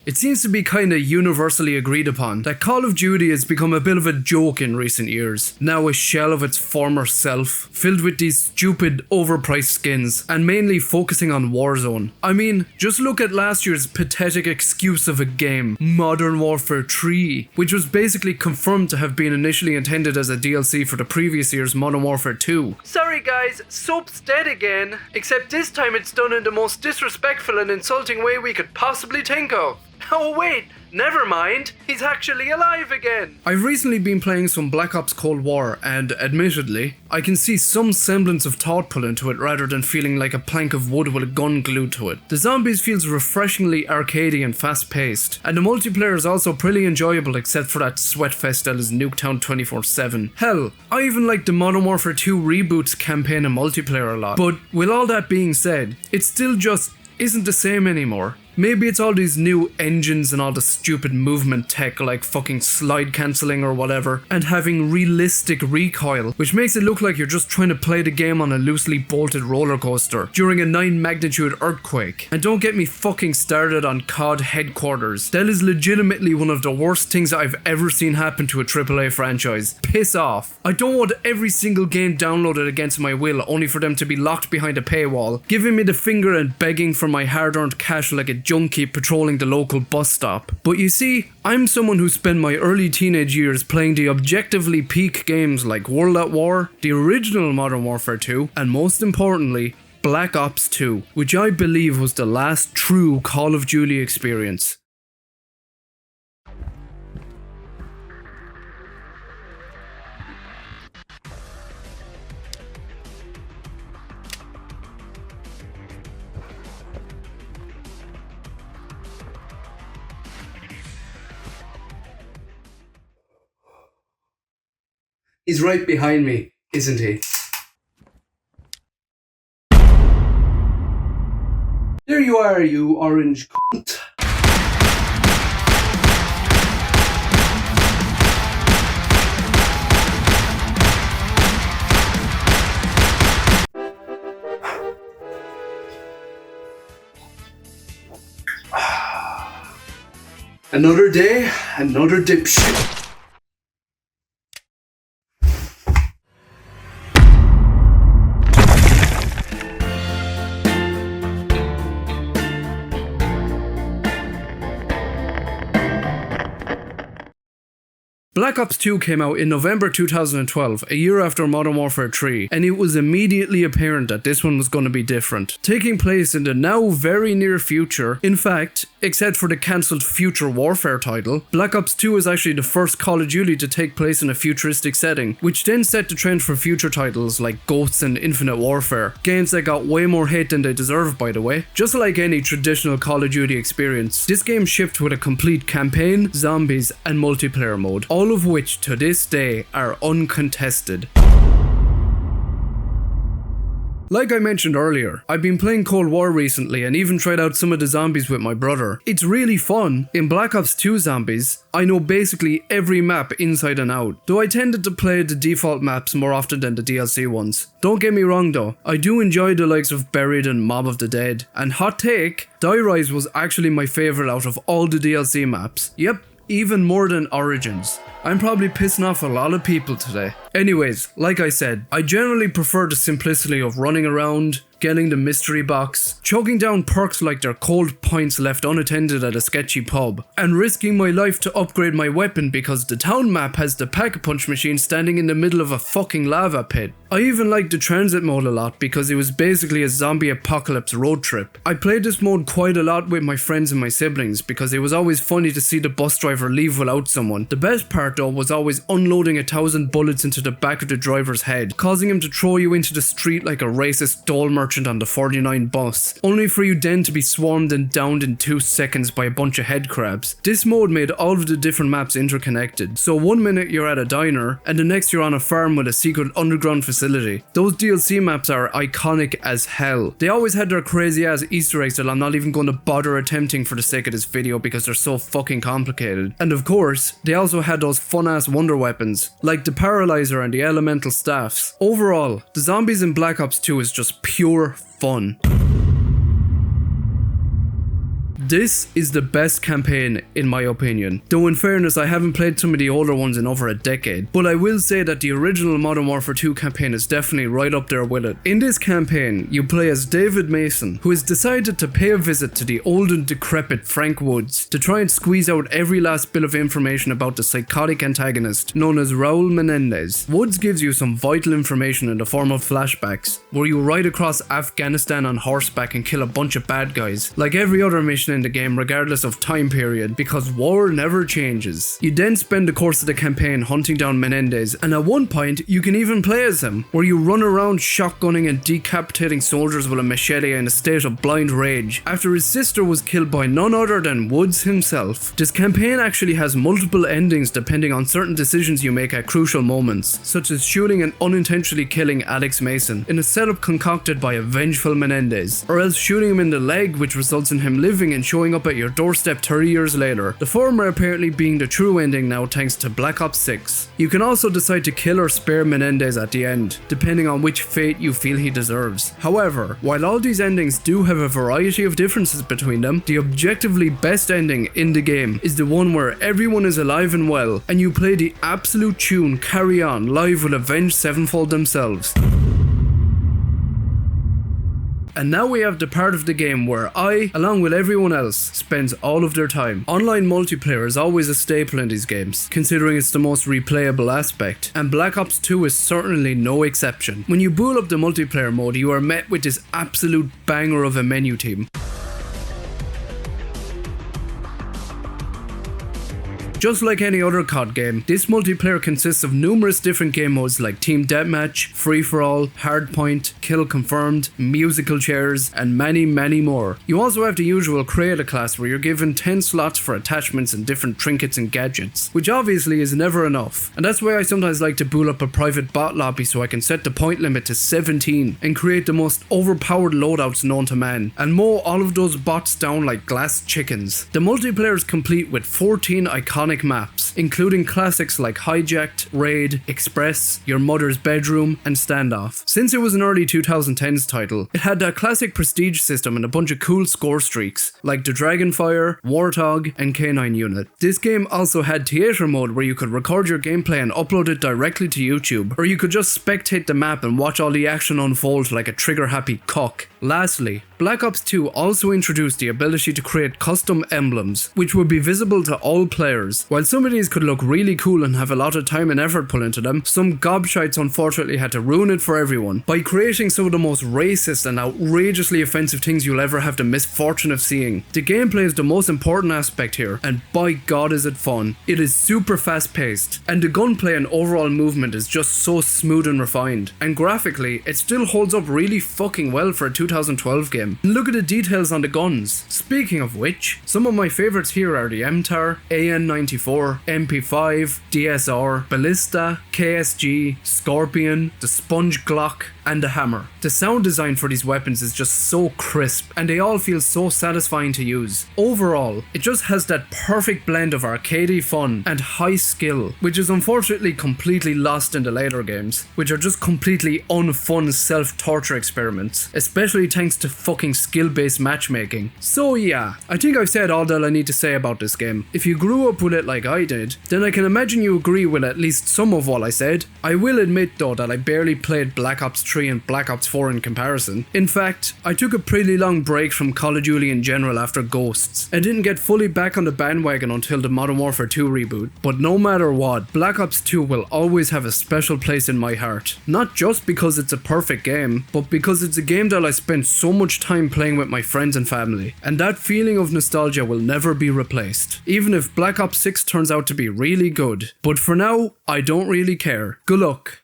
It seems to be kinda universally agreed upon that Call of Duty has become a bit of a joke in recent years, now a shell of its former self, filled with these stupid overpriced skins, and mainly focusing on Warzone. I mean, just look at last year's pathetic excuse of a game, Modern Warfare 3, which was basically confirmed to have been initially intended as a DLC for the previous year's Modern Warfare 2. Sorry guys, soap's dead again, except this time it's done in the most disrespectful and insulting way we could possibly think of. Oh wait, never mind, he's actually alive again. I've recently been playing some Black Ops Cold War and, admittedly, I can see some semblance of thought put into it rather than feeling like a plank of wood with a gun glued to it. The zombies feels refreshingly arcadey and fast paced, and the multiplayer is also pretty enjoyable except for that sweatfest that is Nuketown 24/7. Hell, I even like the Modern Warfare 2 Reboot's campaign and multiplayer a lot, but with all that being said, it still just isn't the same anymore. Maybe it's all these new engines and all the stupid movement tech like fucking slide cancelling or whatever, and having realistic recoil, which makes it look like you're just trying to play the game on a loosely bolted roller coaster during a 9 magnitude earthquake. And don't get me fucking started on COD headquarters. That is legitimately one of the worst things I've ever seen happen to a AAA franchise. Piss off. I don't want every single game downloaded against my will only for them to be locked behind a paywall, giving me the finger and begging for my hard-earned cash like a junkie patrolling the local bus stop. But you see, I'm someone who spent my early teenage years playing the objectively peak games like World at War, the original Modern Warfare 2, and most importantly, Black Ops 2, which I believe was the last true Call of Duty experience. He's right behind me, isn't he? There you are, you orange cunt. Another day, another dipshit. Black Ops 2 came out in November 2012, a year after Modern Warfare 3, and it was immediately apparent that this one was going to be different. Taking place in the now very near future, in fact, except for the cancelled Future Warfare title, Black Ops 2 is actually the first Call of Duty to take place in a futuristic setting, which then set the trend for future titles like Ghosts and Infinite Warfare, games that got way more hate than they deserve, by the way. Just like any traditional Call of Duty experience, this game shipped with a complete campaign, zombies, and multiplayer mode, all of which to this day are uncontested. Like I mentioned earlier, I've been playing Cold War recently and even tried out some of the zombies with my brother. It's really fun. In Black Ops 2 Zombies, I know basically every map inside and out, though I tended to play the default maps more often than the DLC ones. Don't get me wrong though, I do enjoy the likes of Buried and Mob of the Dead, and hot take, Die Rise was actually my favourite out of all the DLC maps. Yep, even more than Origins. I'm probably pissing off a lot of people today. Anyways, like I said, I generally prefer the simplicity of running around, getting the mystery box, choking down perks like they're cold pints left unattended at a sketchy pub, and risking my life to upgrade my weapon because the town map has the pack-a-punch machine standing in the middle of a fucking lava pit. I even liked the transit mode a lot because it was basically a zombie apocalypse road trip. I played this mode quite a lot with my friends and my siblings because it was always funny to see the bus driver leave without someone. The best part though was always unloading 1,000 bullets into the back of the driver's head, causing him to throw you into the street like a racist doll merchant on the 49 bus, only for you then to be swarmed and downed in 2 seconds by a bunch of head crabs. This mode made all of the different maps interconnected, so one minute you're at a diner, and the next you're on a farm with a secret underground facility. Those DLC maps are iconic as hell. They always had their crazy ass Easter eggs that I'm not even going to bother attempting for the sake of this video because they're so fucking complicated. And of course, they also had those fun ass wonder weapons, like the Paralyzer and the Elemental Staffs. Overall, the zombies in Black Ops 2 is just pure fun. This is the best campaign in my opinion, though in fairness I haven't played some of the older ones in over a decade, but I will say that the original Modern Warfare 2 campaign is definitely right up there with it. In this campaign, you play as David Mason, who has decided to pay a visit to the old and decrepit Frank Woods to try and squeeze out every last bit of information about the psychotic antagonist known as Raul Menendez. Woods gives you some vital information in the form of flashbacks, where you ride across Afghanistan on horseback and kill a bunch of bad guys, like every other mission in the game regardless of time period, because war never changes. You then spend the course of the campaign hunting down Menendez, and at one point you can even play as him, where you run around shotgunning and decapitating soldiers with a machete in a state of blind rage after his sister was killed by none other than Woods himself. This campaign actually has multiple endings depending on certain decisions you make at crucial moments, such as shooting and unintentionally killing Alex Mason in a setup concocted by a vengeful Menendez, or else shooting him in the leg, which results in him living and showing up at your doorstep 30 years later, the former apparently being the true ending now thanks to Black Ops 6. You can also decide to kill or spare Menendez at the end, depending on which fate you feel he deserves. However, while all these endings do have a variety of differences between them, the objectively best ending in the game is the one where everyone is alive and well, and you play the absolute tune Carry On live with Avenged Sevenfold themselves. And now we have the part of the game where I, along with everyone else, spends all of their time. Online multiplayer is always a staple in these games, considering it's the most replayable aspect, and Black Ops 2 is certainly no exception. When you boot up the multiplayer mode, you are met with this absolute banger of a menu team. Just like any other COD game, this multiplayer consists of numerous different game modes like Team Deathmatch, Free-for-all, Hardpoint, Kill Confirmed, Musical Chairs, and many more. You also have the usual Creator class where you're given 10 slots for attachments and different trinkets and gadgets, which obviously is never enough, and that's why I sometimes like to boot up a private bot lobby so I can set the point limit to 17 and create the most overpowered loadouts known to man, and mow all of those bots down like glass chickens. The multiplayer is complete with 14 iconic maps, including classics like Hijacked, Raid, Express, Your Mother's Bedroom, and Standoff. Since it was an early 2010s title, it had that classic prestige system and a bunch of cool score streaks, like the Dragonfire, Warthog, and K9 Unit. This game also had theater mode where you could record your gameplay and upload it directly to YouTube, or you could just spectate the map and watch all the action unfold like a trigger-happy cock. Lastly, Black Ops 2 also introduced the ability to create custom emblems, which would be visible to all players. While some of these could look really cool and have a lot of time and effort put into them, some gobshites unfortunately had to ruin it for everyone by creating some of the most racist and outrageously offensive things you'll ever have the misfortune of seeing. The gameplay is the most important aspect here, and by god is it fun. It is super fast paced, and the gunplay and overall movement is just so smooth and refined, and graphically it still holds up really fucking well for a 2012 game. Look at the details on the guns. Speaking of which, some of my favourites here are the MTAR, AN94, MP5, DSR, Ballista, KSG, Scorpion, the Sponge Glock, and the Hammer. The sound design for these weapons is just so crisp, and they all feel so satisfying to use. Overall, it just has that perfect blend of arcadey fun and high skill, which is unfortunately completely lost in the later games, which are just completely unfun self-torture experiments, especially thanks to fucking skill-based matchmaking. So yeah, I think I've said all that I need to say about this game. If you grew up with it like I did, then I can imagine you agree with at least some of what I said. I will admit though that I barely played Black Ops 3 and Black Ops 4 in comparison. In fact, I took a pretty long break from Call of Duty in general after Ghosts, and didn't get fully back on the bandwagon until the Modern Warfare 2 reboot. But no matter what, Black Ops 2 will always have a special place in my heart. Not just because it's a perfect game, but because it's a game that I spent so much time playing with my friends and family, and that feeling of nostalgia will never be replaced, even if Black Ops 6 turns out to be really good. But for now, I don't really care. Good luck.